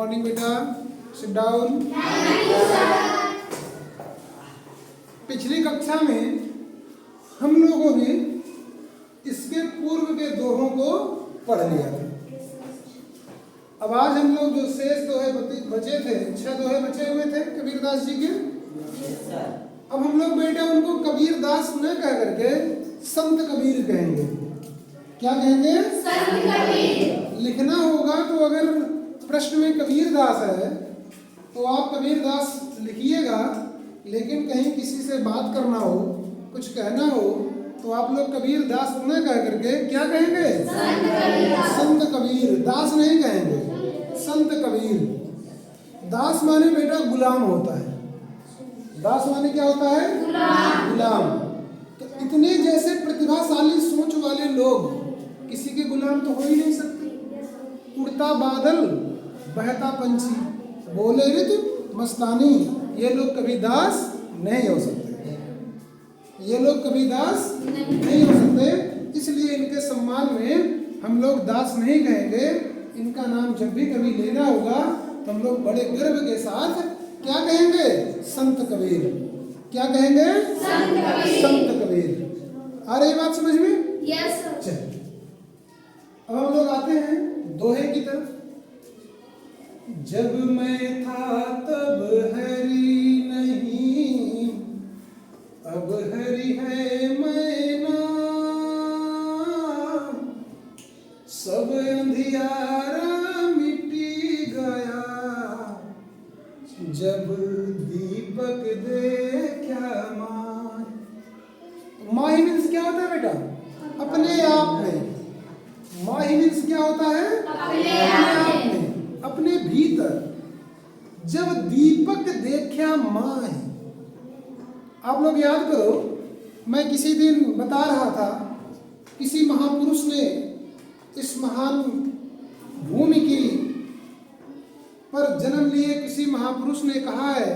Morning बेटा, sit down. पिछली कक्षा में हम लोगों ने इसके पूर्व के दोहों को पढ़ लिया था। अब आज हम लोग जो शेष दोहे बचे थे, 6 दोहे बचे हुए थे कबीरदास जी के। अब हम लोग बेटा उनको कबीरदास न कह करके संत कबीर कहेंगे। क्या कहेंगे? संत कबीर। लिखना होगा तो अगर प्रश्न में कबीरदास है तो आप कबीरदास लिखिएगा, लेकिन कहीं किसी से बात करना हो, कुछ कहना हो, तो आप लोग कबीरदास न कह करके क्या कहेंगे? संत कबीर। दास नहीं कहेंगे, संत कबीर। दास माने बेटा गुलाम होता है। दास माने क्या होता है? गुलाम। तो इतने जैसे प्रतिभाशाली सोच वाले लोग किसी के गुलाम तो हो ही नहीं सकते। उड़ता बादल, बहता पंछी, बोले ऋतु मस्तानी, ये लोग कभी दास नहीं हो सकते। ये लोग कभी दास नहीं हो सकते। इसलिए इनके सम्मान में हम लोग दास नहीं कहेंगे। इनका नाम जब भी कभी लेना होगा तो हम लोग बड़े गर्व के साथ क्या कहेंगे? संत कबीर। क्या कहेंगे? संत कबीर। आ रही बात समझ में? Yes sir. चलिए अब हम लोग आते हैं दोहे की तरफ। जब मैं था तब हरि नहीं, अब हरि है मैं नाम, सब अंधियारा मिटी गया, जब दीपक देखा माँ। माही मीन्स क्या होता है बेटा? अपने आप में। माही मीन्स क्या होता है? अपने आप में, अपने भीतर। जब दीपक देखा माही। आप लोग याद करो, मैं किसी दिन बता रहा था, किसी महापुरुष ने इस महान भूमि की पर जन्म लिए किसी महापुरुष ने कहा है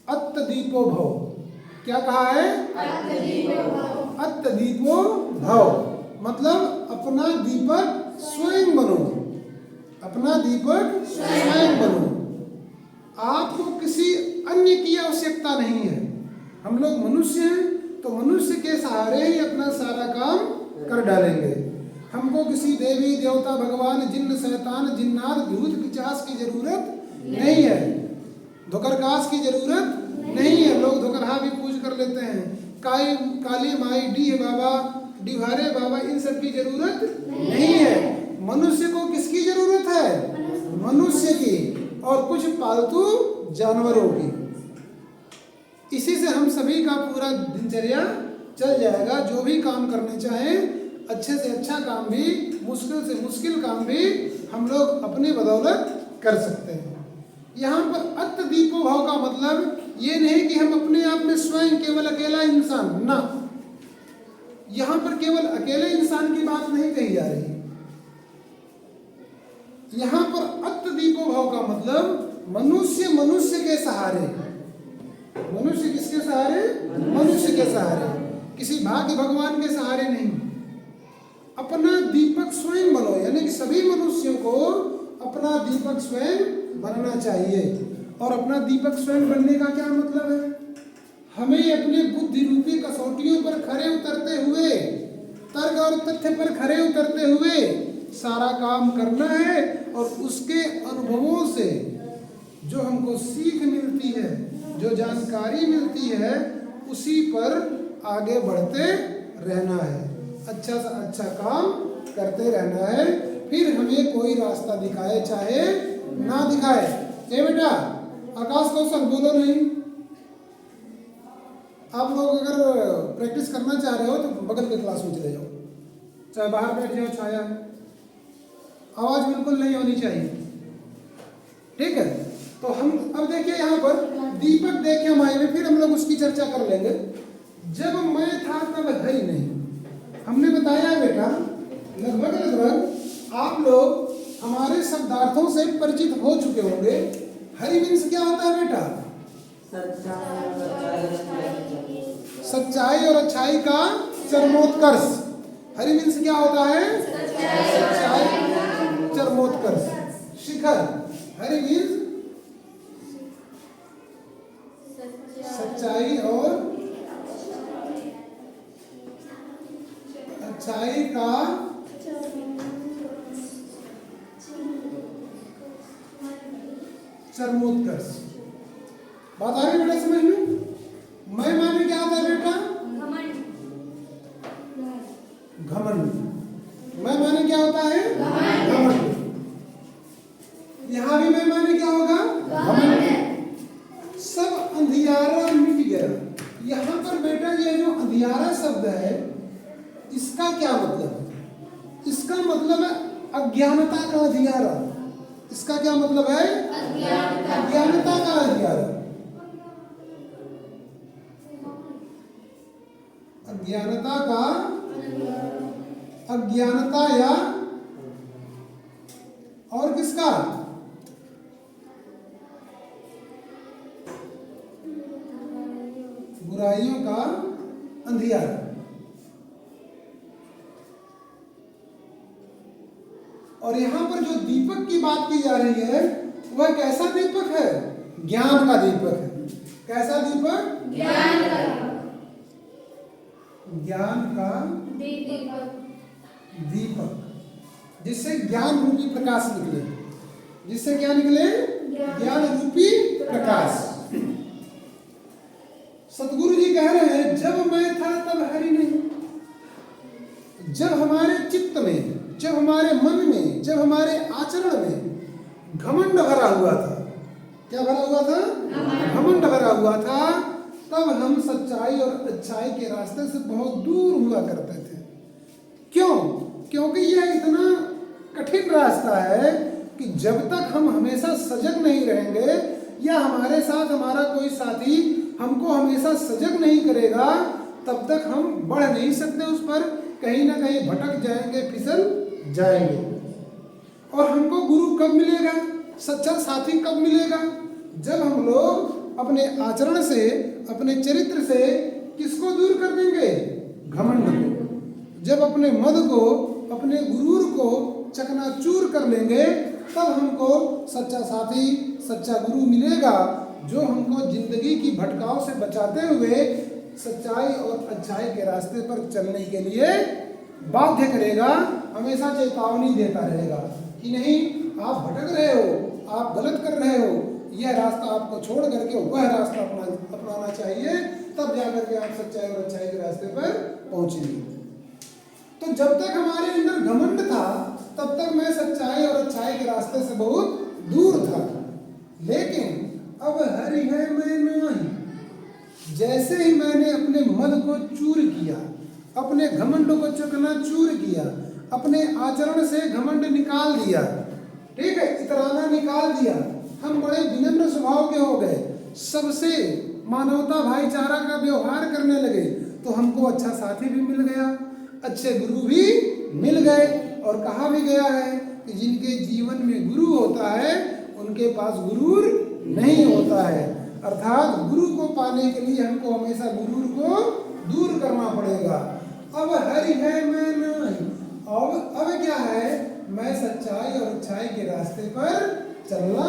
अत्त दीपो भव। क्या कहा है? अत्त दीपो भव। मतलब अपना दीपक स्वयं बनो। अपना दीपक स्वयं बनो। आपको किसी अन्य की आवश्यकता नहीं है। हम लोग मनुष्य हैं तो मनुष्य के सहारे ही अपना सारा काम कर डालेंगे। हमको किसी देवी देवता भगवान जिन्न शैतान जिन्नात भूत पिशाच की जरूरत नहीं है। धोकरकाश की जरूरत नहीं है। लोग धोकरहा भी पूज कर लेते हैं। काली माई, डीह बाबा, डिवारे बाबा, इन सब की जरूरत नहीं है। मनुष्य को किसकी जरूरत है? मनुष्य की, और कुछ पालतू जानवरों की। इसी से हम सभी का पूरा दिनचर्या चल जाएगा। जो भी काम करने चाहें, अच्छे से अच्छा काम भी, मुश्किल से मुश्किल काम भी हम लोग अपने बदौलत कर सकते हैं। यहाँ पर अत्त दीपो भाव का मतलब ये नहीं कि हम अपने आप में स्वयं केवल अकेला इंसान ना। यहाँ पर केवल अकेले इंसान की बात नहीं कही जा रही। यहाँ पर अत्त दीपो भाव का मतलब मनुष्य मनुष्य के सहारे। मनुष्य किसके सहारे? मनुष्य के सहारे। किसी भाग्य भगवान के सहारे नहीं। अपना दीपक स्वयं बनो, यानी कि सभी मनुष्यों को अपना दीपक स्वयं बनना चाहिए। और अपना दीपक स्वयं बनने का क्या मतलब है? हमें अपने बुद्धि रूपी कसौटियों पर खरे उतरते हुए, तर्क और तथ्य पर खरे उतरते हुए सारा काम करना है। और उसके अनुभवों से जो हमको सीख मिलती है, जो जानकारी मिलती है, उसी पर आगे बढ़ते रहना है। अच्छा से अच्छा काम करते रहना है। फिर हमें कोई रास्ता दिखाए चाहे ना दिखाए। ए बेटा आकाश कौशल बोलो नहीं। आप लोग अगर प्रैक्टिस करना चाह रहे हो तो बगल के क्लास में चले जाओ, चाहे बाहर बैठ जाओ, छाया है। आवाज बिल्कुल नहीं होनी चाहिए, ठीक है? तो हम अब देखिए यहाँ पर दीपक देखे माई में, फिर हम लोग उसकी चर्चा कर लेंगे। जब मैं था तब है ही नहीं। हमने बताया बेटा लगभग आप लोग हमारे शब्दार्थों से परिचित हो चुके होंगे। हरि मीन्स क्या होता है बेटा? सच्चाई और अच्छाई का चरमोत्कर्ष। हरि मीन्स क्या होता है? सच्चाई चरमोत्कर्ष, शिखर। हरि मीन्स सच्चाई और अच्छाई का चरमोत्कर्ष। बात आ रही बेटा समझ में? मैं माने क्या होता है बेटा? घमंड। मैं माने क्या होता है? घमंड। यहां भी मैं माने क्या होगा? घमंड। सब अंधियारा मिट गया। यहां पर बेटा ये जो अंधियारा शब्द है इसका क्या मतलब है? इसका मतलब है अज्ञानता का अंधियारा। इसका क्या मतलब है? अज्ञानता का अंधियारा। अज्ञानता का, अज्ञानता या और किसका? बुराइयों का अंधियारा। और यहां पर जो दीपक की बात की जा रही है वह कैसा दीपक है? ज्ञान का दीपक है। कैसा दीपक? ज्ञान का। ज्ञान का दीपक, जिससे ज्ञान रूपी प्रकाश निकले। जिससे क्या निकले? ज्ञान रूपी प्रकाश। सतगुरु जी कह रहे हैं जब मैं था तब हरि नहीं। जब हमारे चित्त में, जब हमारे मन में, जब हमारे आचरण में घमंड भरा हुआ था। क्या भरा हुआ था? घमंड भरा हुआ था। तब हम सच्चाई और अच्छाई के रास्ते से बहुत दूर हुआ करते थे। क्यों? क्योंकि यह इतना कठिन रास्ता है कि जब तक हम हमेशा सजग नहीं रहेंगे या हमारे साथ हमारा कोई साथी हमको हमेशा सजग नहीं करेगा तब तक हम बढ़ नहीं सकते उस पर। कहीं ना कहीं भटक जाएंगे, फिसल जाएंगे। और हमको गुरु कब मिलेगा? सच्चा साथी कब मिलेगा? जब हम लोग अपने आचरण से, अपने चरित्र से किसको दूर कर देंगे? घमंड को। जब अपने मद को, अपने गुरूर को चकनाचूर कर लेंगे तब हमको सच्चा साथी, सच्चा गुरु मिलेगा जो हमको जिंदगी की भटकाव से बचाते हुए सच्चाई और अच्छाई के रास्ते पर चलने के लिए बाध्य करेगा। हमेशा चेतावनी देता रहेगा कि नहीं, आप भटक रहे हो, आप गलत कर रहे हो, यह रास्ता आपको छोड़ करके वह रास्ता अपनाना चाहिए, तब जाकर के आप सच्चाई और अच्छाई के रास्ते पर पहुंचेंगे। तो जब तक हमारे अंदर घमंड था तब तक मैं सच्चाई और अच्छाई के रास्ते से बहुत दूर था। लेकिन अब हरि है मैं नहीं। जैसे ही मैंने अपने मद को चूर किया, अपने घमंड को चकनाचूर किया, अपने आचरण से घमंड निकाल दिया, ठीक है, इतराना निकाल दिया, हम बड़े विनम्र स्वभाव के हो गए, सबसे मानवता भाईचारा का व्यवहार करने लगे, तो हमको अच्छा साथी भी मिल गया, अच्छे गुरु भी मिल गए। और कहा भी गया है कि जिनके जीवन में गुरु होता है उनके पास गुरूर नहीं होता है। अर्थात गुरु को पाने के लिए हमको हमेशा गुरूर को दूर करना पड़ेगा। अब हरि है मैं नहीं। अब क्या है? मैं सच्चाई और अच्छाई के रास्ते पर चलना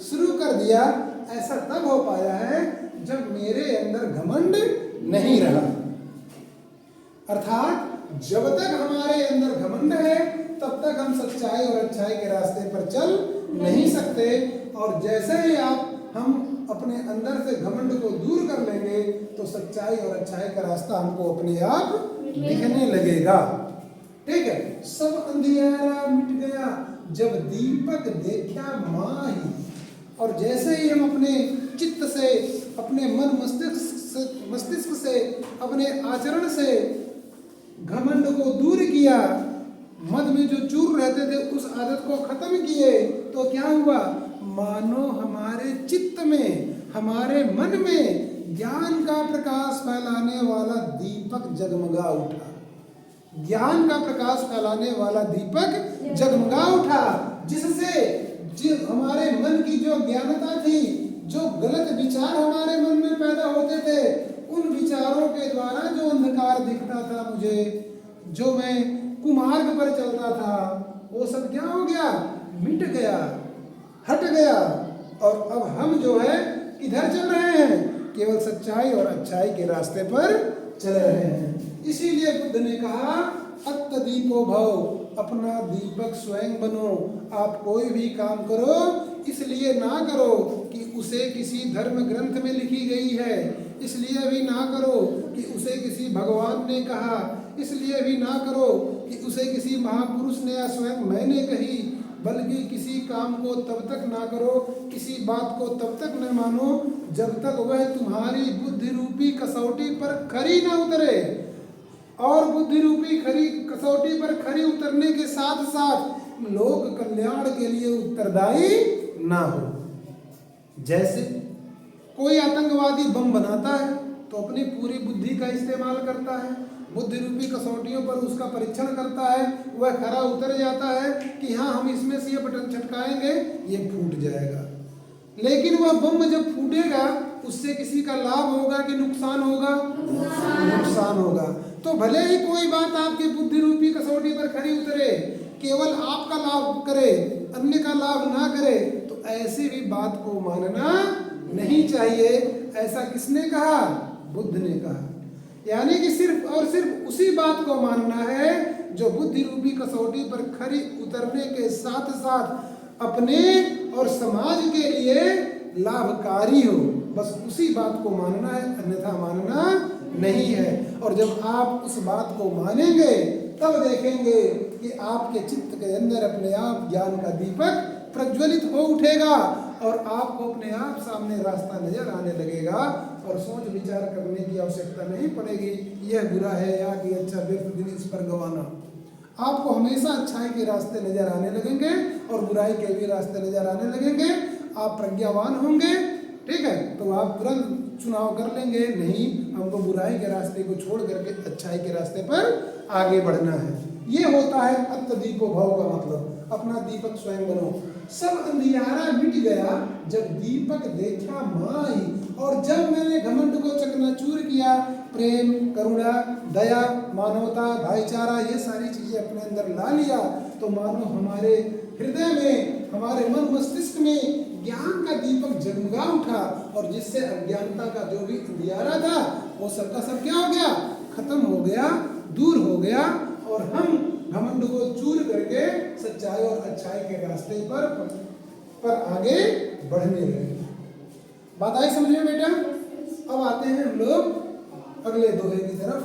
शुरू कर दिया। ऐसा तब हो पाया है जब मेरे अंदर घमंड नहीं रहा। अर्थात जब तक हमारे अंदर घमंड है तब तक हम सच्चाई और अच्छाई के रास्ते पर चल नहीं सकते। और जैसे ही हम अपने अंदर से घमंड को दूर कर लेंगे तो सच्चाई और अच्छाई का रास्ता हमको अपने आप दिखने लगेगा। ठीक है, सब अंधियारा मिट गया जब दीपक देखा माही। और जैसे ही हम अपने चित्त से, अपने मन मस्तिष्क से, अपने आचरण से घमंड को दूर किया, मद में जो चूर रहते थे उस आदत को खत्म किए, तो क्या हुआ? मानो हमारे चित्त में, हमारे मन में ज्ञान का प्रकाश फैलाने वाला दीपक जगमगा उठा। ज्ञान का प्रकाश फैलाने वाला दीपक जगमगा उठा, जिससे हमारे मन की जो ज्ञानता थी, जो गलत विचार हमारे मन में पैदा होते थे, उन विचारों के द्वारा जो अंधकार दिखता था मुझे, जो मैं कुमार्ग पर चलता था, वो सब क्या हो गया? मिट गया। हट गया और अब हम जो है किधर चल रहे हैं? केवल सच्चाई और अच्छाई के रास्ते पर चल रहे हैं। इसीलिए बुद्ध ने कहा अत्तदीपो भव, अपना दीपक स्वयं बनो। आप कोई भी काम करो इसलिए ना करो कि उसे किसी धर्म ग्रंथ में लिखी गई है, इसलिए भी ना करो कि उसे किसी भगवान ने कहा, इसलिए भी ना करो कि उसे किसी महापुरुष ने या स्वयं मैंने कही, बल्कि किसी काम को तब तक ना करो, किसी बात को तब तक न मानो जब तक वह तुम्हारी बुद्धि रूपी कसौटी पर खरी ना उतरे। और बुद्धि रूपी खरी कसौटी पर खरी उतरने के साथ साथ लोक कल्याण के लिए उत्तरदायी ना हो। जैसे कोई आतंकवादी बम बनाता है तो अपनी पूरी बुद्धि का इस्तेमाल करता है, बुद्धि रूपी कसौटियों पर उसका परीक्षण करता है, वह खरा उतर जाता है कि हाँ हम इसमें से ये बटन छटकाएंगे ये फूट जाएगा। लेकिन वह बम जब फूटेगा उससे किसी का लाभ होगा कि नुकसान होगा? नुकसान होगा। तो भले ही कोई बात आपकी बुद्धि रूपी कसौटी पर खरी उतरे, केवल आपका लाभ करे अन्य का लाभ ना करे, तो ऐसी भी बात को मानना नहीं चाहिए। ऐसा किसने कहा? बुद्ध ने कहा। यानी कि सिर्फ और सिर्फ उसी बात को मानना है जो बुद्धि रूपी कसौटी पर खरी उतरने के साथ साथ अपने और समाज के लिए लाभकारी हो, बस उसी बात को मानना है, अन्यथा मानना नहीं है। और जब आप उस बात को मानेंगे तब देखेंगे कि आपके चित्त के अंदर अपने आप ज्ञान का दीपक प्रज्वलित हो उठेगा और आपको अपने आप सामने रास्ता नजर आने लगेगा और सोच विचार करने की आवश्यकता नहीं पड़ेगी यह बुरा है या कि अच्छा व्यर्थ दिन इस पर गंवाना। आपको हमेशा अच्छाई के रास्ते नजर आने लगेंगे और बुराई के भी रास्ते नजर आने लगेंगे। आप प्रज्ञावान होंगे, ठीक है, तो आप तुरंत चुनाव कर लेंगे, नहीं हमको बुराई के रास्ते को छोड़ करके अच्छाई के रास्ते पर आगे बढ़ना है। ये होता है अत्तदीपो भव का मतलब, अपना दीपक स्वयं बनो। सब अंधियारा मिट गया जब दीपक देखा माई, और जब मैंने घमंड को चकनाचूर किया, प्रेम, करुणा, दया, मानवता, भाईचारा ये सारी चीजें अपने अंदर ला लिया, तो मानो हमारे हृदय में, हमारे मन मस्तिष्क में ज्ञान का दीपक जगमगा उठा और जिससे अज्ञानता का जो भी अंधियारा था वो सबका सब क्या हो गया? खत्म हो गया, दूर हो गया और हम घमंड को चूर करके सच्चाई और अच्छाई के रास्ते पर आगे बढ़ने लगे। बात आई समझ में बेटा? अब आते हैं हम लोग अगले दोहे की तरफ।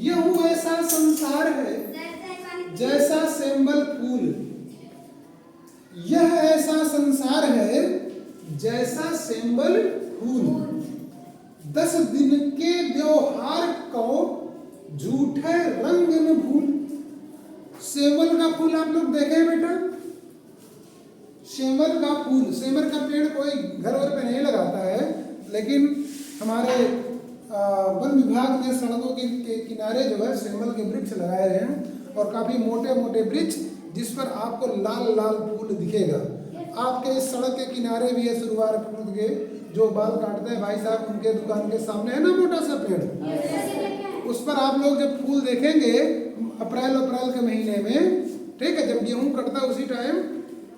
यह ऐसा संसार है जैसा सेंबल फूल, यह ऐसा संसार है जैसा सेंबल फूल, 10 दिन के व्यवहार को झूठे रंग न भूल। सेमल का फूल आप लोग देखे बेटा? सेमल का फूल, सेमल का पेड़ कोई घर वर पे नहीं लगाता है, लेकिन हमारे वन विभाग ने सड़कों के किनारे जो है सेमल के वृक्ष लगाए हैं और काफी मोटे मोटे वृक्ष जिस पर आपको लाल लाल फूल दिखेगा। आपके इस सड़क के किनारे भी है सुरवार फूल के, जो बाल काटते हैं भाई साहब उनके दुकान के सामने है ना मोटा सा पेड़, उस पर आप लोग जब फूल देखेंगे अप्रैल के महीने में, ठीक है, जब गेहूं कटता है उसी टाइम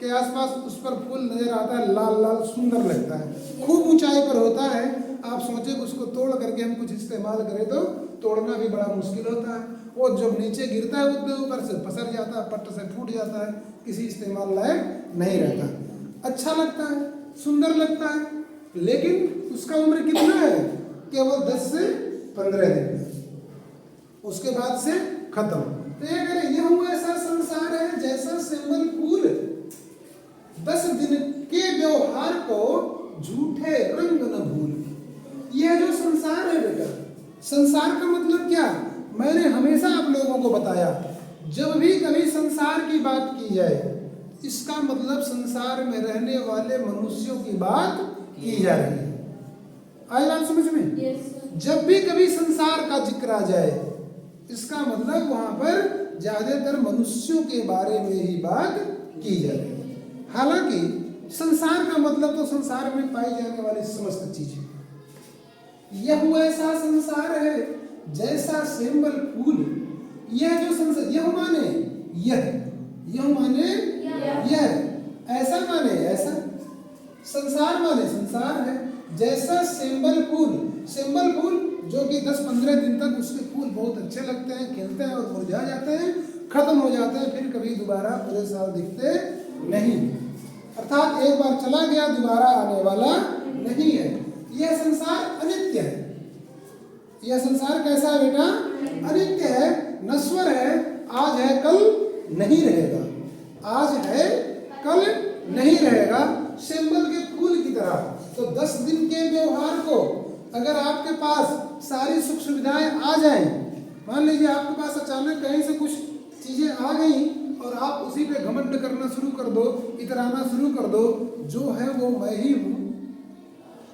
के आसपास उस पर फूल नजर आता है, लाल लाल सुंदर लगता है, खूब ऊंचाई पर होता है। आप सोचे उसको तोड़ करके हम कुछ इस्तेमाल करें तो तोड़ना भी बड़ा मुश्किल होता है, वो जब नीचे गिरता है उसके ऊपर से पसर जाता है, पट्ट से फूट जाता है, किसी इस्तेमाल लायक नहीं रहता। अच्छा लगता है, सुंदर लगता है, लेकिन उसका उम्र कितना है? केवल 10 से 15 दिन, उसके बाद से खत्म। तो ये कह रहे यह ऐसा संसार है जैसा सेंबल फूल, 10 दिन के व्यवहार को झूठे रंग न भूल। यह जो संसार है बेटा, संसार का मतलब क्या? मैंने हमेशा आप लोगों को बताया, जब भी कभी संसार की बात की जाए इसका मतलब संसार में रहने वाले मनुष्यों की बात की जा रही है। आई बात समझ में? जब भी कभी संसार का जिक्र आ जाए इसका मतलब वहां पर ज्यादातर मनुष्यों के बारे में ही बात की जा रही है। हालांकि संसार का मतलब तो संसार में पाई जाने वाली समस्त चीजें। यह ऐसा संसार है जैसा सेंबल फूल, यह जो संसार, यह माने यह माने यह, ऐसा माने ऐसा, संसार माने संसार है। जैसा सिंबल फूल, सिंबल फूल जो कि 10-15 दिन तक उसके फूल बहुत अच्छे लगते हैं, खिलते हैं और मुरझा जाते हैं, खत्म हो जाते हैं, फिर कभी दोबारा पूरे साल दिखते नहीं। अर्थात एक बार चला गया दोबारा आने वाला नहीं है। यह संसार अनित्य है। यह संसार कैसा है बेटा? अनित्य है, नश्वर है। आज है कल नहीं रहेगा, आज है कल नहीं रहेगा। सिंबल के फूल की तरह। तो 10 दिन के व्यवहार को अगर आपके पास सारी सुख सुविधाएं आ जाएं, मान लीजिए आपके पास अचानक कहीं से कुछ चीजें आ गई और आप उसी पे घमंड करना शुरू कर दो, इतराना शुरू कर दो, जो है वो मैं ही हूँ,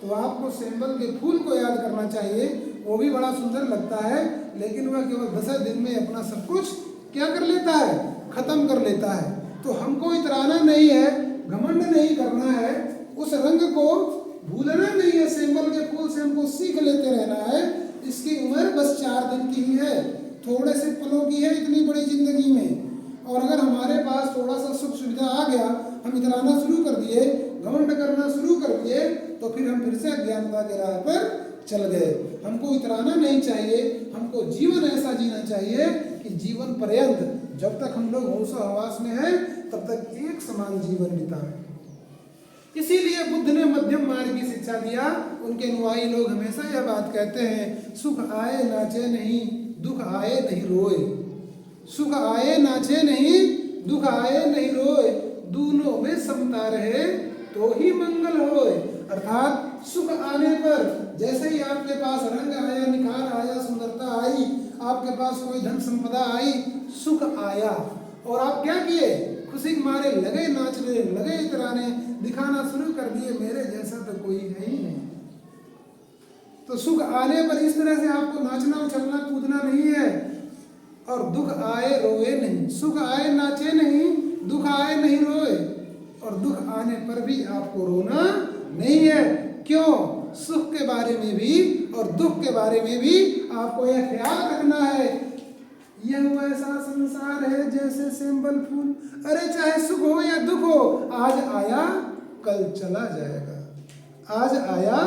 तो आपको सिंबल के फूल को याद करना चाहिए। वो भी बड़ा सुंदर लगता है, लेकिन वह केवल 10 दिन में अपना सब कुछ क्या कर लेता है? खत्म कर लेता है। तो हमको इतराना नहीं है, घमंड नहीं करना है, उस रंग को भूलना नहीं है। सिंबल के फूल से हमको सीख लेते रहना है। इसकी उम्र बस 4 दिन की ही है, थोड़े से पलों की है इतनी बड़ी जिंदगी में। और अगर हमारे पास थोड़ा सा सुख सुविधा आ गया, हम इतराना शुरू कर दिए, घमंड करना शुरू कर दिए, तो फिर हम फिर से अज्ञानता के राह पर चल गए। हमको इतराना नहीं चाहिए, हमको जीवन ऐसा जीना चाहिए कि जीवन पर्यंत जब तक हम लोग होश हवास में हैं तब तक एक समान जीवन बिताएं। इसीलिए बुद्ध ने मध्यम मार्ग की शिक्षा दिया। उनके अनुयायी लोग हमेशा यह बात कहते हैं, सुख आए नाचे नहीं, दुख आए नहीं रोए। सुख आए नाचे नहीं, दुख आए नहीं रोए, दोनों में समता रहे तो ही मंगल होए। अर्थात सुख आने पर जैसे ही आपके पास रंग आया, निखार आया, सुंदरता आई, आपके पास कोई धन संपदा आई, सुख आया और आप क्या किए? खुशी के मारे लगे नाचने, लगे इतराने, दिखाना शुरू कर दिए मेरे जैसा तो कोई है ही नहीं। तो सुख आने पर इस तरह से आपको नाचना उछलना कूदना नहीं है। और दुख आए रोए नहीं, सुख आए नाचे नहीं, दुख आए नहीं रोए, और दुख आने पर भी आपको रोना नहीं है। क्यों? सुख के बारे में भी और दुख के बारे में भी आपको यह ख्याल रखना है, यह वैसा संसार है जैसे सिंबल फूल। अरे चाहे सुख हो या दुख हो, आज आया कल चला जाएगा, आज आया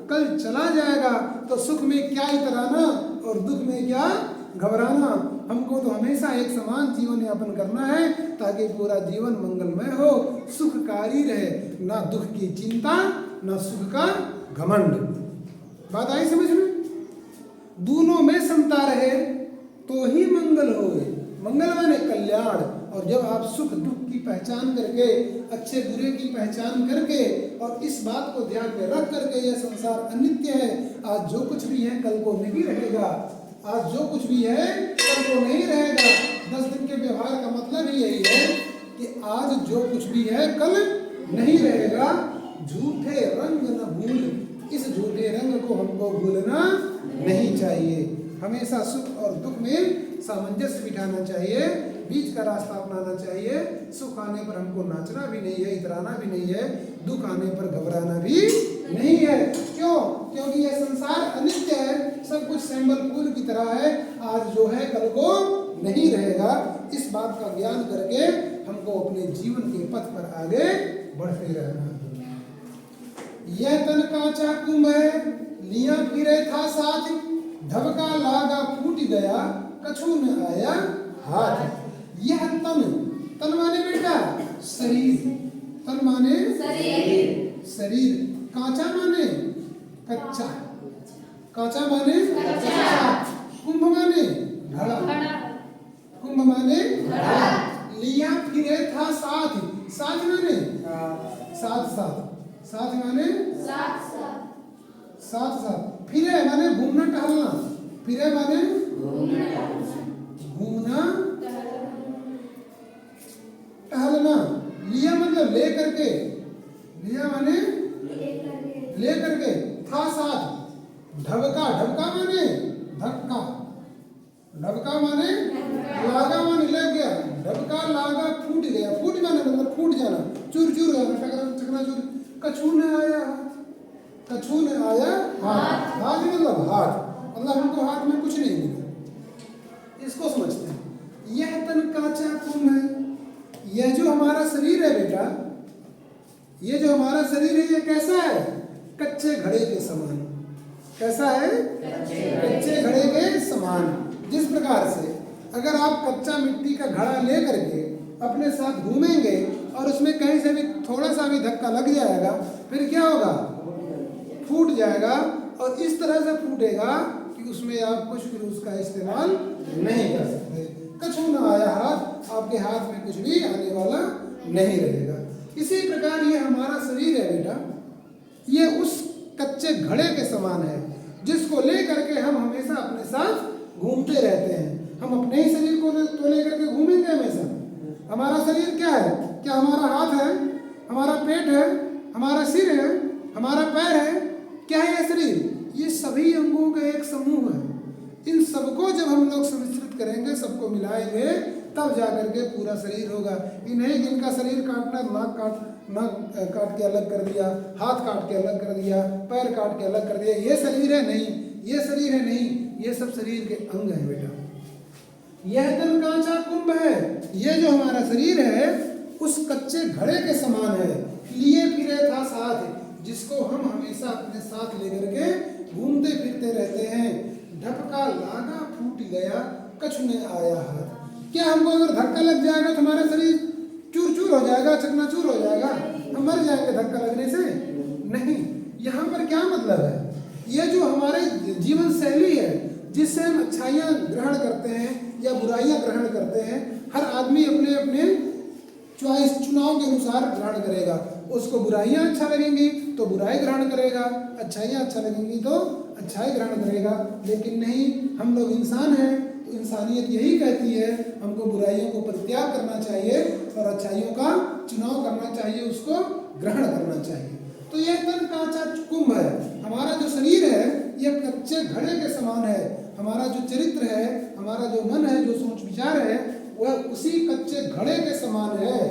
कल चला जाएगा। तो सुख में क्या इतराना और दुख में क्या घबराना। हमको तो हमेशा एक समान जीवन यापन करना है ताकि पूरा जीवन मंगलमय हो, सुखकारी रहे, ना दुख की चिंता ना सुख का घमंड। बात आई समझ में? दोनों में समता रहे तो ही मंगल होए। मंगल माने कल्याण। और जब आप सुख दुख की पहचान करके, अच्छे बुरे की पहचान करके और इस बात को ध्यान में रख करके यह संसार अनित्य है, आज जो कुछ भी है कल को नहीं रहेगा, आज जो कुछ भी है कल को नहीं रहेगा। 10 दिन के व्यवहार का मतलब ही यही है कि आज जो कुछ भी है कल नहीं रहेगा। झूठे रंग न भूल, इस झूठे रंग को हमको भूलना नहीं चाहिए। हमेशा सुख और दुख में सामंजस्य बिठाना चाहिए, बीच का रास्ता अपनाना चाहिए। सुख आने पर हमको नाचना भी नहीं है, इतराना भी नहीं है, दुख आने पर घबराना भी नहीं है। क्यों? क्योंकि यह संसार अनित्य है, सब कुछ सिंबल फूल की तरह है। आज जो है कल को नहीं रहेगा। इस बात का ज्ञान करके हमको अपने जीवन के पथ पर आगे बढ़ते रहना। यह तन कांचा कुंभ है, लिया फिरे था साथ, ढबका लागा फूट गया, कछु न आया हाथ। यह तन, तन माने बेटा शरीर, तन माने शरीर, शरीर। कांचा माने कच्चा, कांचा माने कच्चा, कुंभ माने घड़ा, कुंभ माने घड़ा। लिया फिरे था साथ, साथ माने साथ साथ, साथ माने साथ साथ, साथ साथ। फिरे माने घूमना टहलना, फिरे माने घूमना टहलना। लिया मतलब ले करके, लिया माने ले करके, था साथ। ढबका, ढबका माने धक्का, ढबका माने लागा माने लग गया, ढबका लागा फूट गया, फूट माने मतलब फूट जाना, चूर चूर जाना, चकना चूर। कछु न आया हाथ, कछु न आया हाथ, हाथ मतलब हाथ, मतलब हमको हाथ में कुछ नहीं मिला। इसको समझते हैं। यह तन कांचा कुंभ है, यह जो हमारा शरीर है बेटा, ये जो हमारा शरीर है ये कैसा है? कच्चे घड़े के समान। कैसा है? कच्चे घड़े के समान। जिस प्रकार से अगर आप कच्चा मिट्टी का घड़ा ले करके अपने साथ घूमेंगे और उसमें कहीं से भी थोड़ा सा भी धक्का लग जाएगा, फिर क्या होगा? फूट जाएगा, और इस तरह से फूटेगा कि उसमें आप कुछ भी उसका इस्तेमाल नहीं कर सकते। कछु न आया हाथ, आपके हाथ में कुछ भी आने वाला नहीं रहेगा। इसी प्रकार ये हमारा शरीर है बेटा, ये उस कच्चे घड़े के समान है जिसको ले करके हम हमेशा अपने साथ घूमते रहते हैं। हम अपने ही शरीर को तो लेकर के घूमेंगे हमेशा। हमारा शरीर क्या है? क्या हमारा हाथ है, हमारा पेट है, हमारा सिर है, हमारा पैर है? क्या है ये शरीर? ये सभी अंगों का एक समूह है। इन सबको जब हम लोग सम्मिश्रित करेंगे, सबको मिलाएंगे, तब जाकर के पूरा शरीर होगा। ये नहीं जिनका शरीर काटना, नाक काट के अलग कर दिया, हाथ काट के अलग कर दिया, पैर काट के अलग कर दिया, ये शरीर है नहीं, ये शरीर है नहीं, ये सब शरीर के अंग है बेटा। यह तन कांचा कुंभ है, ये जो हमारा शरीर है उस कच्चे घड़े के समान है। लिए फिरे था साथ, जिसको हम हमेशा अपने साथ लेकर के घूमते फिरते रहते हैं। ढपका लागा फूट गया, कछु न आया हाथ। क्या हमको अगर धक्का लग जाएगा तो हमारा शरीर चूर चूर हो जाएगा, चकनाचूर हो जाएगा, हम मर जाएंगे धक्का लगने से? नहीं। यहाँ पर क्या मतलब है? ये जो हमारे जीवन शैली है जिससे हम अच्छाइयाँ ग्रहण करते हैं या बुराइयाँ ग्रहण करते हैं, हर आदमी अपने अपने चॉइस, चुनाव के अनुसार ग्रहण करेगा। उसको बुराइयाँ अच्छा लगेंगी तो बुराई ग्रहण करेगा, अच्छाइयाँ अच्छा लगेंगी तो अच्छाई ग्रहण करेगा। लेकिन नहीं, हम लोग इंसान हैं तो इंसानियत यही कहती है हमको बुराइयों को परित्याग करना चाहिए और अच्छाइयों का चुनाव करना चाहिए, उसको ग्रहण करना चाहिए। तो ये तन कांचा कुंभ है। हमारा जो शरीर है ये कच्चे घड़े के समान है। हमारा जो चरित्र है, हमारा जो मन है, जो सोच विचार है, वह उसी कच्चे घड़े के समान है।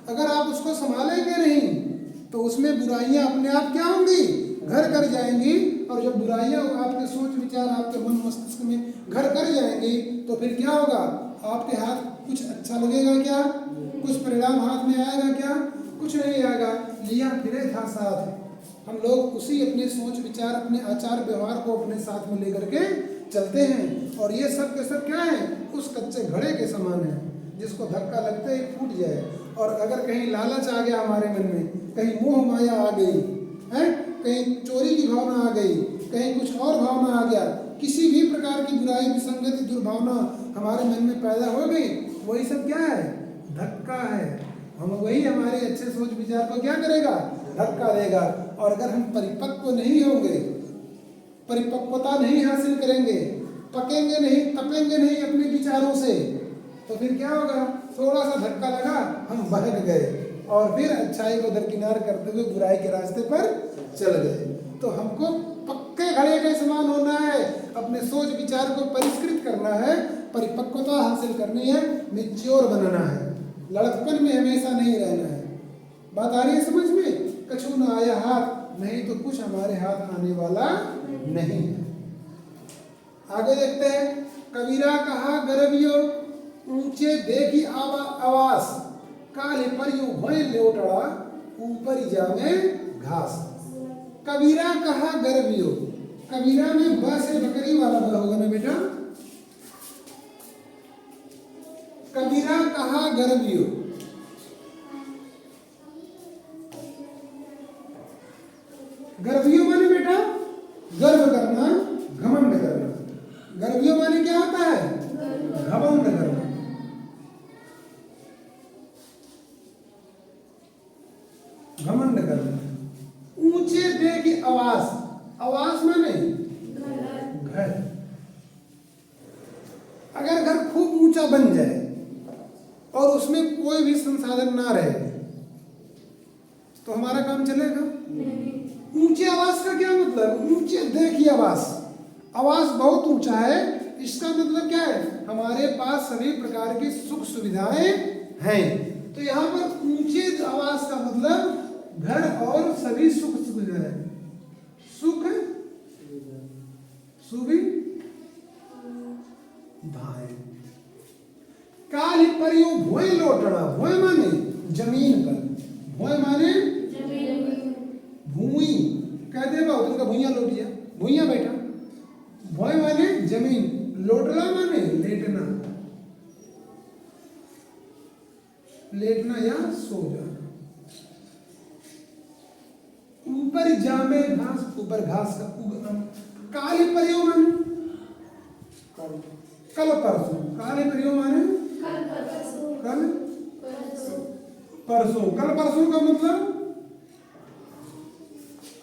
अगर आप उसको संभालेंगे नहीं तो उसमें बुराइयां अपने आप क्या होंगी? घर कर जाएंगी। और जब बुराइयां आपके सोच विचार, आपके मन मस्तिष्क में घर कर जाएंगी तो फिर क्या होगा? आपके हाथ कुछ अच्छा लगेगा क्या? कुछ परिणाम हाथ में आएगा क्या? कुछ नहीं आएगा। लिया फिरे था साथ, हम लोग उसी अपने सोच विचार, अपने आचार व्यवहार को अपने साथ में लेकर के चलते हैं। और ये सब के सब क्या है? उस कच्चे घड़े के समान है जिसको धक्का लगते ही फूट जाए। और अगर कहीं लालच आ गया हमारे मन में, कहीं मोह माया आ गई है, कहीं चोरी की भावना आ गई, कहीं कुछ और भावना आ गया, किसी भी प्रकार की बुराई, विसंगति, दुर्भावना हमारे मन में पैदा हो गई, वही सब क्या है? धक्का है। हम वही हमारे अच्छे सोच विचार को क्या करेगा? धक्का देगा। और अगर हम परिपक्व नहीं होंगे, परिपक्वता नहीं हासिल करेंगे, पकेंगे नहीं, तपेंगे नहीं अपने विचारों से, तो फिर क्या होगा? थोड़ा सा धक्का लगा, हम बहक गए और फिर अच्छाई को दरकिनार करते हुए बुराई के रास्ते पर चल गए। तो हमको पक्के घड़े के समान होना है, अपने सोच विचार को परिष्कृत करना है, परिपक्वता हासिल करनी है, मैच्योर बनना है, लड़कपन में हमेशा नहीं रहना है। बात आ रही है समझ में? कछु न आया हाथ, नहीं तो कुछ हमारे हाथ आने वाला नहीं है। आगे देखते हैं। कबीरा कहा गरबियो, ऊंचे देखी आवास, काले परियो भय लोटड़ा, ऊपर जामे घास। कबीरा कहा गरबियो, कबीरा में ब से बकरी वाला ब होगा ना बेटा? कबीरा कहा गरबियो, गर्वियों माने बेटा गर्व करना, घमंड करना। गर्वियों माने क्या होता है? घमंड करना। घमंड करना। ऊंचे दे की आवास, आवास माने घर। अगर घर खूब ऊंचा बन जाए और उसमें कोई भी संसाधन ना रहे तो हमारा काम चलेगा? ऊंचे आवास का क्या मतलब? ऊंचे दे की आवास, आवास बहुत ऊंचा है, इसका मतलब क्या है? हमारे पास सभी प्रकार की सुख सुविधाएं हैं। तो यहाँ पर ऊंचे आवास का मतलब घर और सभी सुख सुविधाएं, सुख सुविधाएं। काल परियो भोय लोटड़ा, भोय माने जमीन पर, भोय माने भूई कहते बा उनका भूइया लोटिया, भूइया बैठा। भोय माने जमीन, लोटला माने लेटना, लेटना या सो जाना। ऊपर जामे घास, ऊपर घास का काले परियो माने कल परसों, काले परियो माने कल परसों, कल परसों का मतलब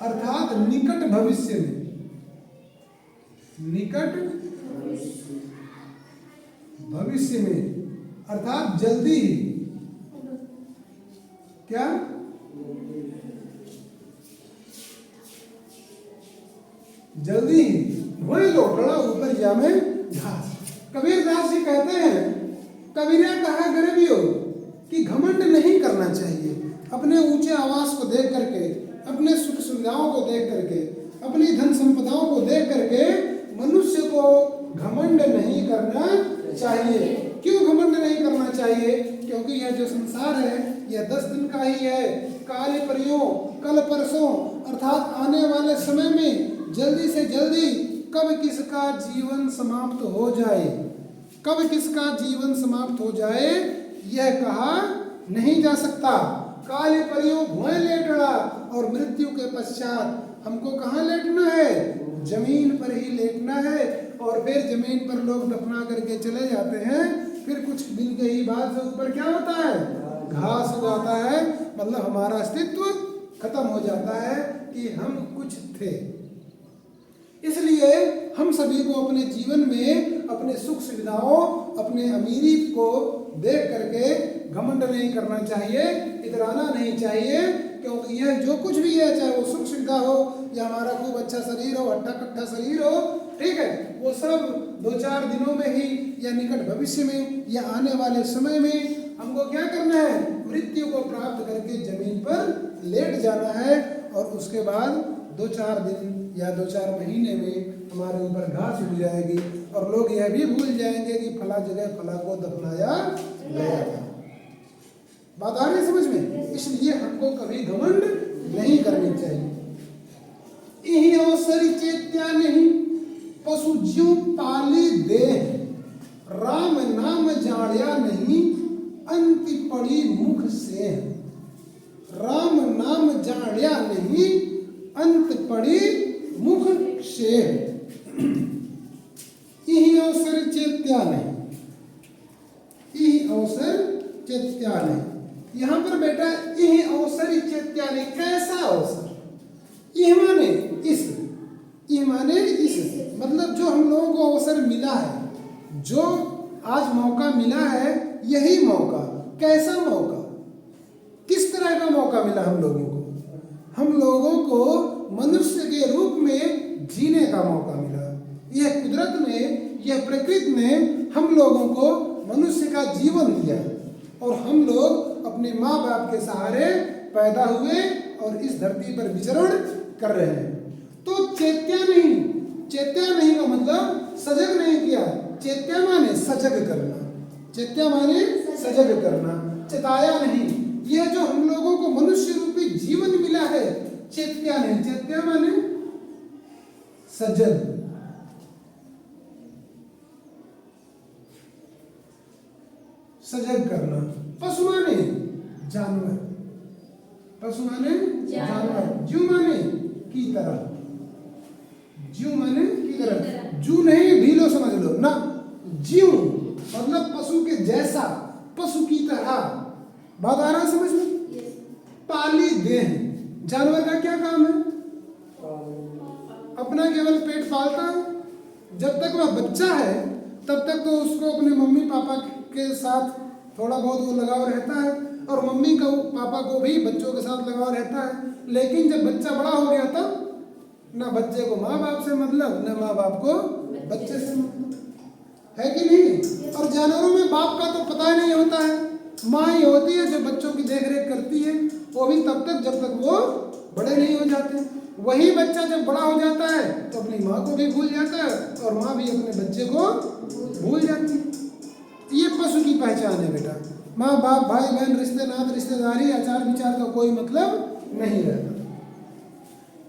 अर्थात निकट भविष्य में, निकट भविष्य में अर्थात जल्दी ही। क्या जल्दी ही वही लोटड़ा ऊपर जामे घास। कबीर दास जी कहते हैं, कबीरा कहा गरीबियों कि घमंड नहीं करना चाहिए। अपने ऊंचे आवास को देख करके, अपने सुख सुविधाओं को देख करके, अपनी धन संपदाओं को देख करके मनुष्य को घमंड नहीं करना चाहिए। क्यों घमंड नहीं करना चाहिए? क्योंकि यह जो संसार है यह 10 दिन का ही है। काले परियों, कल परसों अर्थात आने वाले समय में जल्दी से जल्दी कब किसका जीवन समाप्त हो जाए, कब किसका जीवन समाप्त हो जाए यह कहा नहीं जा सकता। काले परियों भुएं लेटड़ा, और मृत्यु के पश्चात हमको कहाँ लेटना है? जमीन पर ही लेटना है। और फिर जमीन पर लोग दफना करके चले जाते हैं, फिर कुछ दिन के ही बाद से ऊपर क्या होता है? घास हो जाता है। मतलब हमारा अस्तित्व खत्म हो जाता है कि हम कुछ थे। इसलिए हम सभी को अपने जीवन में अपने सुख सुविधाओं, अपने अमीरी को देख करके घमंड नहीं करना चाहिए, इतराना नहीं चाहिए। क्योंकि यह जो कुछ भी है, चाहे वो सुख सुविधा हो या हमारा खूब अच्छा शरीर हो, अट्ठा कट्ठा शरीर हो, ठीक है, वो सब 2-4 दिनों में ही या निकट भविष्य में या आने वाले समय में हमको क्या करना है? मृत्यु को प्राप्त करके जमीन पर लेट जाना है। और उसके बाद 2-4 दिन या 2-4 महीने में हमारे ऊपर घास उग जाएगी और लोग यह भी भूल जाएंगे कि फला जगह फला को दफनाया गया था। बात आ रही समझ में? इसलिए हमको कभी घमंड नहीं करनी चाहिए। यही अवसर चेत्या नहीं, पशु ज्यों पाली देह, राम नाम जाड़िया नहीं, अंति पड़ी मुख से। राम नाम जाड़िया नहीं, अंत पड़ी मुख से। यही अवसर चेत्या नहीं, यही अवसर चेत्या नहीं। यहाँ पर बेटा यही अवसर चेत्या नहीं, कैसा अवसर? यह माने इस, यह माने इस, मतलब जो हम लोगों को अवसर मिला है, जो आज मौका मिला है, यही मौका। कैसा मौका? किस तरह का मौका मिला हम लोगों को? हम लोगों को मनुष्य के रूप में जीने का मौका मिला। यह कुदरत ने, यह प्रकृति ने हम लोगों को मनुष्य का जीवन दिया और हम लोग अपने माँ बाप के सहारे पैदा हुए और इस धरती पर विचरण कर रहे हैं। तो चेत्या नहीं, चेत्या नहीं का मतलब सजग नहीं किया। चेत्या माने सजग करना, चेत्या माने सजग करना, चेताया नहीं। यह जो हम लोगों को मनुष्य रूपी जीवन मिला है, चेत्या नहीं। चेत्या माने सजग, सजग करना। पशु माने जानवर, पशु माने जानवर। जू माने की तरह, जू माने की तरह। जू नहीं ढीलो समझ लो ना, जीव मतलब पशु के जैसा, पशु की तरह। बात आ रहा है समझ में? पाली देह, जानवर का क्या काम है? अपना केवल पेट पालता है। जब तक वह बच्चा है तब तक तो उसको अपने मम्मी पापा के साथ थोड़ा बहुत वो लगाव रहता है और मम्मी का पापा को भी बच्चों के साथ लगाव रहता है। लेकिन जब बच्चा बड़ा हो गया तब ना बच्चे को माँ बाप से मतलब, ना माँ बाप को बच्चे से मतलब, है कि नहीं? और जानवरों में बाप का तो पता ही नहीं होता है, माँ ही होती है जो बच्चों की देखरेख करती है, वो भी तब तक जब तक वो बड़े नहीं हो जाते। वही बच्चा जब बड़ा हो जाता है तो अपनी माँ को भी भूल जाता है और माँ भी अपने बच्चे को भूल जाती है। ये पशु की पहचान है बेटा। माँ बाप, भाई बहन, रिश्ते नाते, रिश्तेदारी, आचार विचार का कोई मतलब नहीं रहता।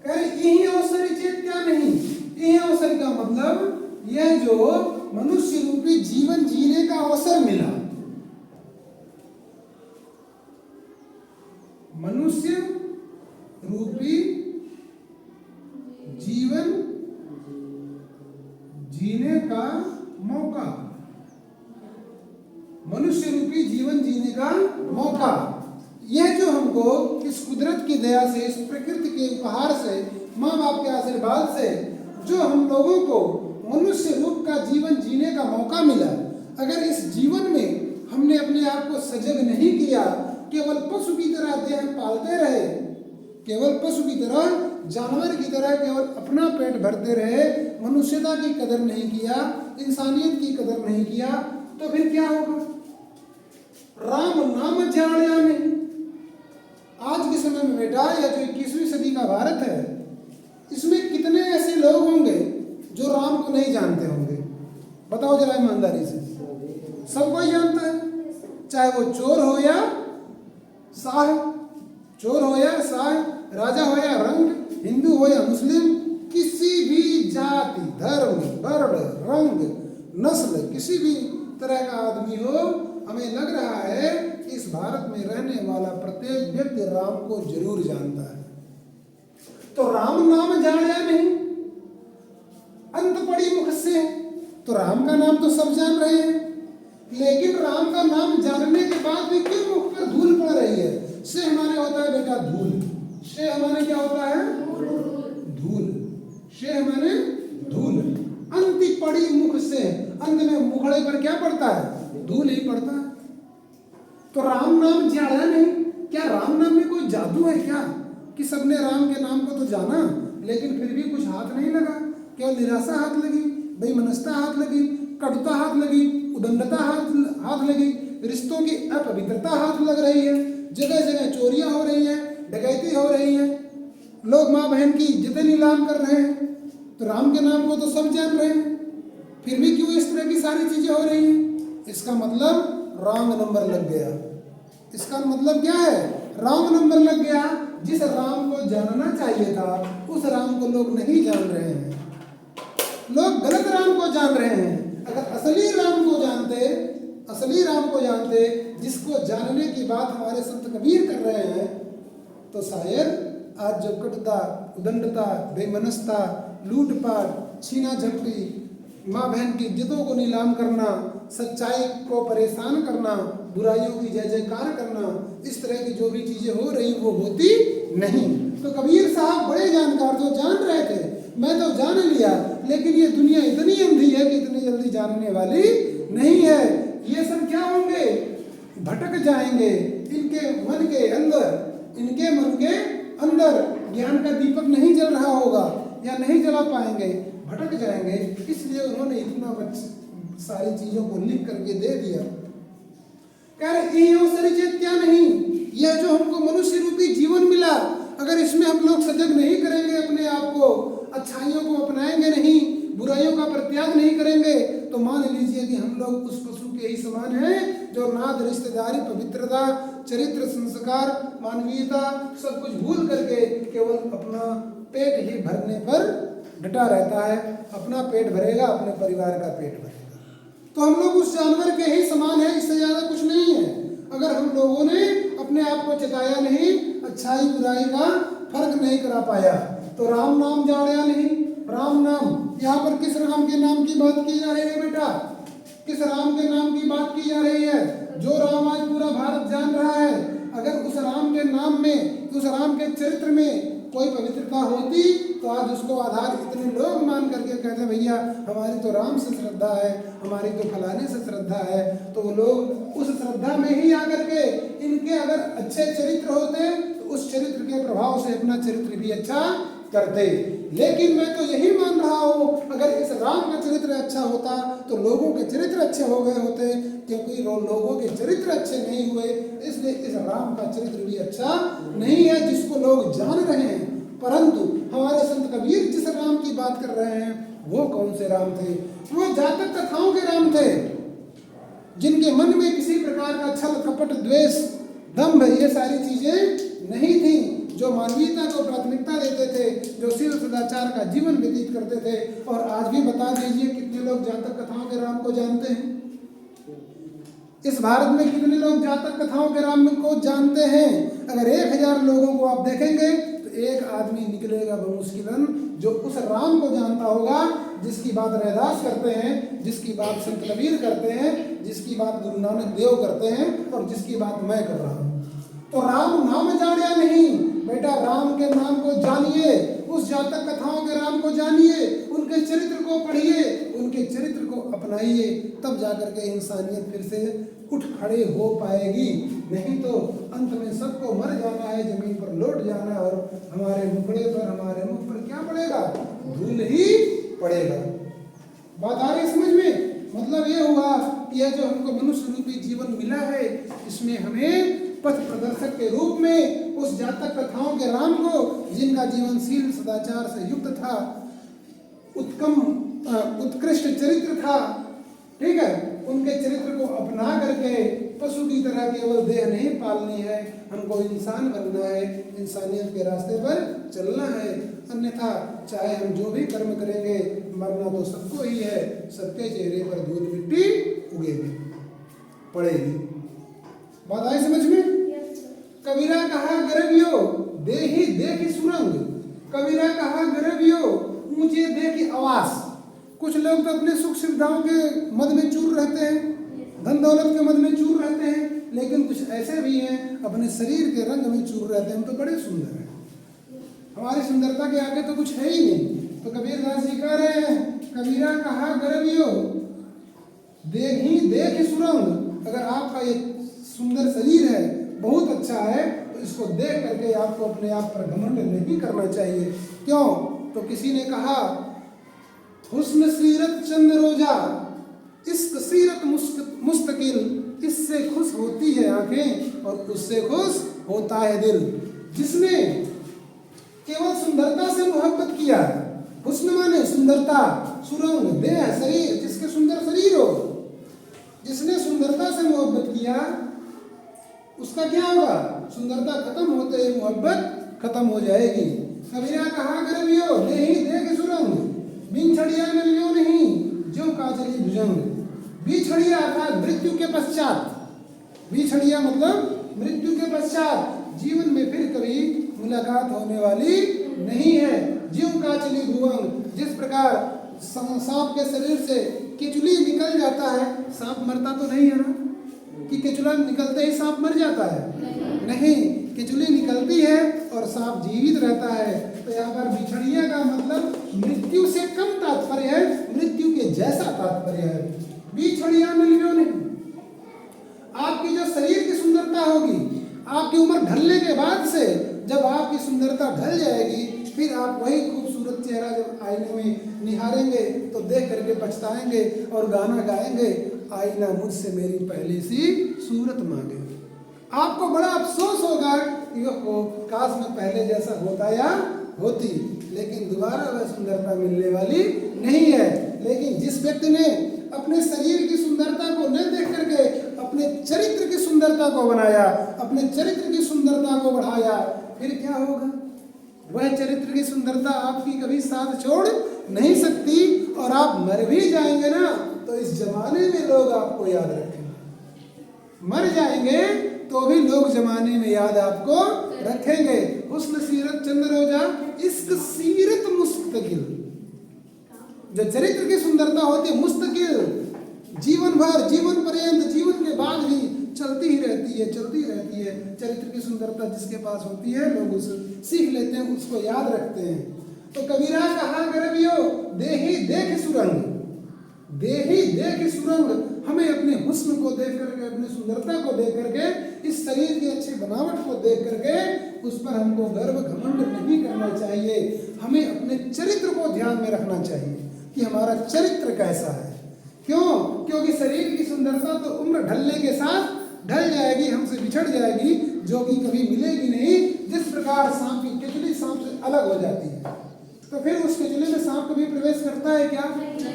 कह रहे यही अवसर चेत क्या नहीं, यही अवसर का मतलब यह जो मनुष्य रूपी जीवन जीने का अवसर मिला, मनुष्य रूपी जीवन जीने का मौका, मनुष्य रूपी जीवन जीने का मौका, यह जो हमको इस कुदरत की दया से, इस प्रकृति के उपहार से, माँ बाप के आशीर्वाद से जो हम लोगों को मनुष्य रूप का जीवन जीने का मौका मिला, अगर इस जीवन में हमने अपने आप को सजग नहीं किया, केवल पशु की तरह देह पालते रहे, केवल पशु की तरह, जानवर की तरह केवल अपना पेट भरते रहे, मनुष्यता की कदर नहीं किया, इंसानियत की कदर नहीं किया, तो फिर क्या होगा? राम नाम जाने में आज के समय में बेटा, यह जो 21वीं सदी का भारत है, इसमें कितने ऐसे लोग होंगे जो राम को नहीं जानते होंगे? बताओ जरा ईमानदारी से। सब कोई जानता है, चाहे वो चोर हो या शाह, चोर हो या शाह, राजा हो या रंग, हिंदू हो या मुस्लिम, किसी भी जाति, धर्म, वर्ण, रंग, नस्ल, किसी भी तरह का आदमी हो, हमें लग रहा है कि इस भारत में रहने वाला प्रत्येक व्यक्ति राम को जरूर जानता है। तो राम नाम जाना नहीं, अंत पड़ी मुख से, तो राम का नाम तो सब जान रहे हैं, लेकिन राम का नाम जानने के बाद भी क्यों मुख पर धूल पड़ रही है? से हमारे होता है बेटा धूल, से हमारे क्या होता है? धूल, से हमारे धूल, अंति पड़ी मुख से, अंत में मुखड़े पर क्या पड़ता है? धूल ही पड़ता है। तो राम नाम जाना नहीं, क्या राम नाम में कोई जादू है क्या कि सबने राम के नाम को तो जाना लेकिन फिर भी कुछ हाथ नहीं लगा? केवल निराशा हाथ लगी, बेमनस्ता हाथ लगी, कटुता हाथ लगी, उदंडता हाथ लगी, रिश्तों की अपवित्रता हाथ लग रही है, जगह जगह चोरियां हो रही हैं, डकैती हो रही है, लोग माँ बहन की इज्जतें नीलाम कर रहे हैं। तो राम के नाम को तो सब जान रहे हैं, फिर भी क्यों इस तरह की सारी चीजें हो रही हैं? इसका मतलब रॉन्ग नंबर लग गया। इसका मतलब क्या है? रॉन्ग नंबर लग गया। जिस राम को जानना चाहिए था उस राम को लोग नहीं जान रहे हैं, लोग गलत राम को जान रहे हैं। अगर असली राम को जानते, असली राम को जानते, जिसको जानने की बात हमारे संत कबीर कर रहे हैं, तो शायद आज जो कटुता, उदंडता, बेमनस्ता, लूटपाट, छीना झपटी, माँ बहन की इज्जतों को नीलाम करना, सच्चाई को परेशान करना, बुराइयों की जय जयकार करना, इस तरह की जो भी चीजें हो रही वो होती नहीं। तो कबीर साहब बड़े जानकार जो जान रहे थे, मैं तो जान लिया, लेकिन ये दुनिया इतनी अंधी है कि इतनी जल्दी जानने वाली नहीं है। ये सब क्या होंगे? भटक जाएंगे। इनके मन के अंदर, इनके मन के अंदर ज्ञान का दीपक नहीं जल रहा होगा या नहीं जला पाएंगे, भटक जाएंगे। इसलिए उन्होंने इतना सारी चीजों को लिख करके दे दिया। कह रहे ये क्या नहीं, यह जो हमको मनुष्य रूपी जीवन मिला, अगर इसमें हम लोग सजग नहीं करेंगे अपने आप को, अच्छाइयों को अपनाएंगे नहीं, बुराइयों का परित्याग नहीं करेंगे, तो मान लीजिए कि हम लोग उस पशु के ही समान हैं जो नाद, रिश्तेदारी, पवित्रता, चरित्र, संस्कार, मानवीयता सब कुछ भूल करके केवल अपना पेट ही भरने पर डटा रहता है। अपना पेट भरेगा, अपने परिवार का पेट भरेगा। तो हम लोग उस जानवर के ही समान है, इससे ज्यादा कुछ नहीं है। अगर हम लोगों ने अपने आप को चेताया नहीं, अच्छाई बुराई का फर्क नहीं करा पाया, तो राम नाम जाना नहीं। राम नाम, यहाँ पर किस राम के नाम की बात की जा रही है बेटा? किस राम के नाम की बात की जा रही है? जो राम आज पूरा भारत जान रहा है। अगर उस राम के नाम में, उस राम के चरित्र में कोई पवित्रता होती तो आज उसको आधार इतने लोग मान करके कहते भैया हमारी तो राम से श्रद्धा है, हमारी तो फलाने से श्रद्धा है। तो वो लोग उस श्रद्धा में ही आकर के, इनके अगर अच्छे चरित्र होते तो उस चरित्र के प्रभाव से अपना चरित्र भी अच्छा करते। लेकिन मैं तो यही मान रहा हूँ, अगर इस राम का चरित्र अच्छा होता तो लोगों के चरित्र अच्छे हो गए होते, क्योंकि लोगों के चरित्र अच्छे नहीं हुए, इसलिए इस राम का चरित्र भी अच्छा नहीं है जिसको लोग जान रहे हैं। परंतु हमारे संत कबीर जिस राम की बात कर रहे हैं वो कौन से राम थे? वो जातक कथाओं के राम थे, जिनके मन में किसी प्रकार का छल, कपट, द्वेष, दंभ ये सारी चीजें नहीं थी, जो मानवीयता को प्राथमिकता देते थे, जो शील सदाचार का जीवन व्यतीत करते थे। और आज भी बता दीजिए कितने लोग जातक कथाओं के राम को जानते हैं? इस भारत में कितने लोग जातक कथाओं के राम को जानते हैं? अगर 1000 लोगों को आप देखेंगे तो एक आदमी निकलेगा बमुश्किलन जो उस राम को जानता होगा जिसकी बात रैदास करते हैं, जिसकी बात संत कबीर करते हैं, जिसकी बात गुरु नानक देव करते हैं और जिसकी बात मैं कर रहा हूँ। तो राम नाम जानिया नहीं बेटा, राम के नाम को जानिए, उस जातक कथाओं के राम को जानिए, उनके चरित्र को पढ़िए, उनके चरित्र को अपनाइए, तब जाकर के इंसानियत फिर से उठ खड़े हो पाएगी। नहीं तो अंत में सबको मर जाना है, जमीन पर लौट जाना है और हमारे मुखड़े पर, हमारे मुख पर क्या पड़ेगा? धूल ही पड़ेगा। बात आ रही समझ में? मतलब ये हुआ कि यह जो हमको मनुष्य रूपी जीवन मिला है, इसमें हमें पथ प्रदर्शक के रूप में उस जातक कथाओं के राम को, जिनका जीवन शील सदाचार से युक्त था, उत्कृष्ट चरित्र था, ठीक है, उनके चरित्र को अपना करके पशु की तरह केवल देह नहीं पालनी है, हमको इंसान बनना है, इंसानियत के रास्ते पर चलना है। अन्यथा चाहे हम जो भी कर्म करेंगे, मरना तो सबको ही है, सबके चेहरे पर धूल मिट्टी उगेगी, पड़ेगी। बात आई समझ में? कबीरा कहा गरबियो देही देखी सुरंग, कबीरा कहा गरबियो ऊंचे देखी आवास। कुछ लोग तो अपने सुख सुविधाओं के मद में चूर रहते हैं, धन दौलत के मद में चूर रहते हैं, लेकिन कुछ ऐसे भी हैं अपने शरीर के रंग में चूर रहते हैं। हम तो बड़े सुंदर हैं, हमारी सुंदरता के आगे तो कुछ है ही नहीं। तो कबीर दास जी कह रहे हैं, कबीरा कहा गरबियो देखी देखी सुरंग। अगर आपका ये सुंदर शरीर है, बहुत अच्छा है, तो इसको देख करके आपको अपने आप पर घमंड नहीं करना चाहिए। क्यों? तो किसी ने कहा, हुस्न सीरत चंद रोजा, इश्क सीरत मुस्तकिल, इससे खुश होती है आंखें और उससे खुश होता है दिल। जिसने केवल सुंदरता से मोहब्बत किया, हुस्न माने सुंदरता, सुरंग देह शरीर, जिसके सुंदर शरीर हो, जिसने सुंदरता से मोहब्बत किया, उसका क्या होगा? सुंदरता खत्म होते ही मोहब्बत खत्म हो जाएगी। कबीरा कहा गरबियो देही देख सुरंग, बिन छड़िया मिलियो नहीं जो काजली भुजंग। बिछड़िया अर्थात मृत्यु के पश्चात, बिछड़िया मतलब मृत्यु के पश्चात, जीवन में फिर कभी मुलाकात होने वाली नहीं है। ज्यों काजली भुवंग, जिस प्रकार सांप के शरीर से केचुली निकल जाता है, सांप मरता तो नहीं है ना, कि केचुला निकलते ही सांप मर जाता है? नहीं, केचुली निकलती है और सांप जीवित रहता है। तो यहाँ पर बिछड़िया का मतलब मृत्यु से कम तात्पर्य है, मृत्यु के जैसा तात्पर्य है। बिछड़िया मिलियो नहीं, आपकी जो शरीर की सुंदरता होगी, आपकी उम्र ढलने के बाद से जब आपकी सुंदरता ढल जाएगी, फिर आप वही खूबसूरत चेहरा जब आईने में निहारेंगे तो देख करके पछताएंगे और गाना गाएंगे, आईना मुझसे मेरी पहली सी सूरत मांगे। आपको बड़ा अफसोस होगा कि वो काश में पहले जैसा होता या होती, लेकिन दोबारा वह सुंदरता मिलने वाली नहीं है। लेकिन जिस व्यक्ति ने अपने शरीर की सुंदरता को न देख करके अपने चरित्र की सुंदरता को बनाया, अपने चरित्र की सुंदरता को बढ़ाया, फिर क्या होगा? वह चरित्र की सुंदरता आपकी कभी साथ छोड़ नहीं सकती और आप मर भी जाएंगे ना, तो इस जमाने में लोग आपको याद रखेंगे। मर जाएंगे तो भी लोग जमाने में याद आपको रखेंगे। हुस्न सीरत चंद रोजा, इश्क सीरत मुस्तकिल। जो चरित्र की सुंदरता होती है मुस्तकिल, जीवन भर, जीवन पर्यंत, जीवन के बाद भी चलती ही रहती है, चलती रहती है। चरित्र की सुंदरता जिसके पास होती है, लोग उसे सीख लेते हैं, उसको याद रखते हैं। तो कबीरा कहा गरबियो देही देख सुरंग, देही देख सुरंग। हमें अपने हुस्न को देख करके, अपनी सुंदरता को देख करके, इस शरीर की अच्छी बनावट को देख करके उस पर हमको गर्व घमंड नहीं करना चाहिए। हमें अपने चरित्र को ध्यान में रखना चाहिए कि हमारा चरित्र कैसा है। क्यों? क्योंकि शरीर की सुंदरता तो उम्र ढलने के साथ ढल जाएगी, हमसे बिछड़ जाएगी, जो कि कभी मिलेगी नहीं। जिस प्रकार सांप की केचुली सांप से अलग हो जाती है, तो फिर उसके जिले में सांप कभी प्रवेश करता है क्या?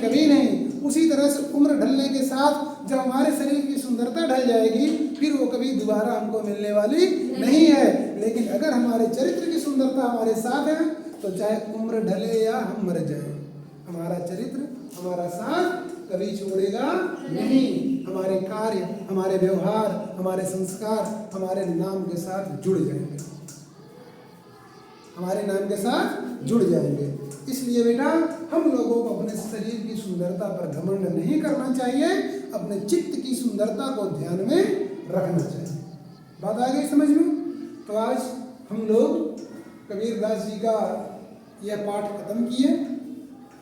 कभी नहीं। उसी तरह से उम्र ढलने के साथ जब हमारे शरीर की सुंदरता ढल जाएगी फिर वो कभी दोबारा हमको मिलने वाली नहीं है। लेकिन अगर हमारे चरित्र की सुंदरता हमारे साथ है तो चाहे उम्र ढले या हम मर जाए, हमारा चरित्र हमारा साथ कभी छोड़ेगा नहीं। हमारे कार्य, हमारे व्यवहार, हमारे संस्कार हमारे नाम के साथ जुड़ जाएंगे, हमारे नाम के साथ जुड़ जाएंगे। इसलिए बेटा हम लोगों को अपने शरीर की सुंदरता पर घमंड नहीं करना चाहिए, अपने चित्त की सुंदरता को ध्यान में रखना चाहिए। बात आ गई समझ में? तो आज हम लोग कबीरदास जी का यह पाठ खत्म किए,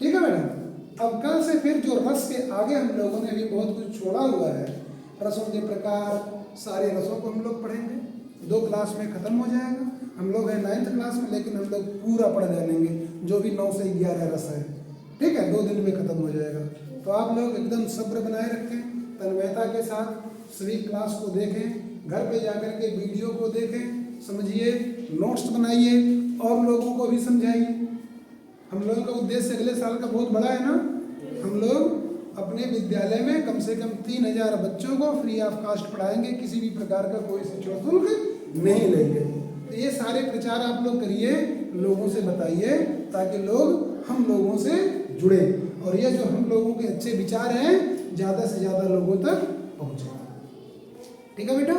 ठीक है बेटा। अब कल से फिर जो रस के आगे हम लोगों ने भी बहुत कुछ छोड़ा हुआ है, रसों के प्रकार, सारे रसों को हम लोग पढ़ेंगे। 2 क्लास में खत्म हो जाएगा। हम लोग हैं 9th क्लास में, लेकिन हम लोग पूरा पढ़ जाएंगे जो भी 9 से 11 रस है, ठीक है। 2 दिन में खत्म हो जाएगा। तो आप लोग एकदम सब्र बनाए रखें, तन्मयता के साथ सभी क्लास को देखें, घर पे जाकर के वीडियो को देखें, समझिए, नोट्स बनाइए और लोगों को भी समझाइए। हम लोगों का उद्देश्य अगले साल का बहुत बड़ा है ना। हम लोग अपने विद्यालय में कम से कम 3000 बच्चों को फ्री ऑफ कास्ट पढ़ाएंगे, किसी भी प्रकार का कोई शिक्षण शुल्क नहीं लेंगे। तो ये सारे प्रचार आप लोग करिए, लोगों से बताइए, ताकि लोग हम लोगों से जुड़े और ये जो हम लोगों के अच्छे विचार हैं ज़्यादा से ज़्यादा लोगों तक पहुँचे। ठीक है बेटा।